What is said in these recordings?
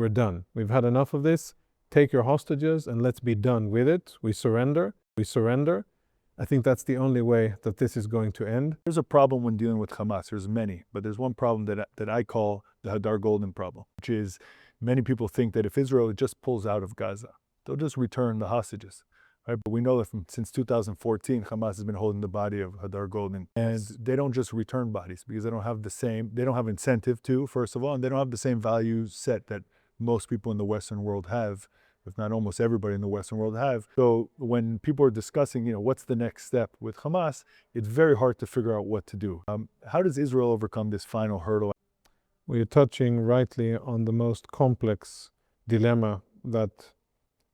we're done. We've had enough of this. Take your hostages and let's be done with it. We surrender. We surrender. I think that's the only way that this is going to end. There's a problem when dealing with Hamas. There's many, but there's one problem that I call the Hadar Golden problem, which is many people think that if Israel just pulls out of Gaza, they'll just return the hostages. Right? But we know that since 2014, Hamas has been holding the body of Hadar Golden, and they don't just return bodies because they don't have incentive to, first of all, and they don't have the same value set that most people in the Western world have, if not almost everybody in the Western world have. So when people are discussing, what's the next step with Hamas, it's very hard to figure out what to do. How does Israel overcome this final hurdle? We're touching rightly on the most complex dilemma that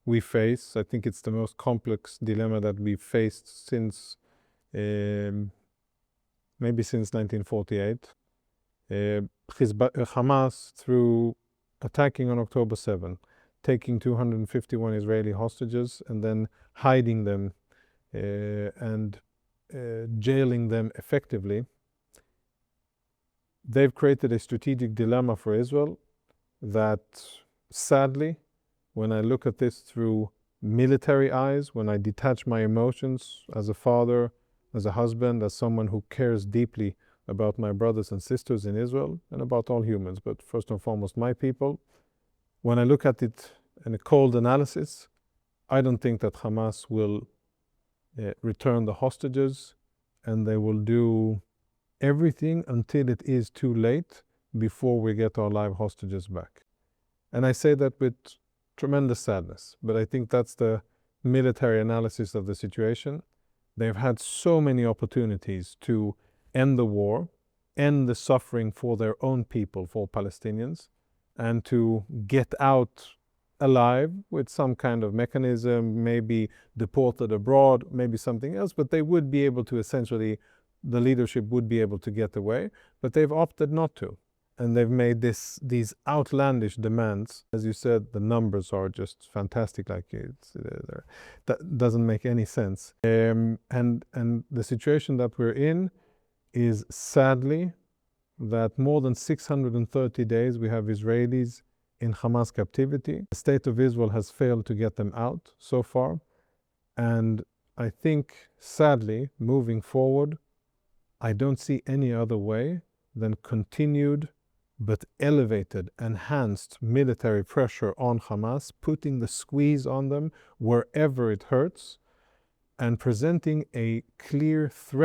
we face. I think it's the most complex dilemma that we've faced since, maybe since 1948. Hamas, through attacking on October 7, taking 251 Israeli hostages and then hiding them and jailing them effectively, they've created a strategic dilemma for Israel that, sadly, when I look at this through military eyes, when I detach my emotions as a father, as a husband, as someone who cares deeply about my brothers and sisters in Israel and about all humans, but first and foremost my people, when I look at it in a cold analysis, I don't think that Hamas will return the hostages, and they will do everything until it is too late before we get our live hostages back. And I say that with tremendous sadness, but I think that's the military analysis of the situation. They've had so many opportunities to end the war, end the suffering for their own people, for Palestinians, and to get out alive with some kind of mechanism, maybe deported abroad, maybe something else, but they would be able to essentially, the leadership would be able to get away, but they've opted not to. And they've made these outlandish demands. As you said, the numbers are just fantastic, that doesn't make any sense. And the situation that we're in is, sadly, that more than 630 days we have Israelis in Hamas captivity. The state of Israel has failed to get them out so far. And I think, sadly, moving forward, I don't see any other way than continued but elevated, enhanced military pressure on Hamas, putting the squeeze on them wherever it hurts, and presenting a clear threat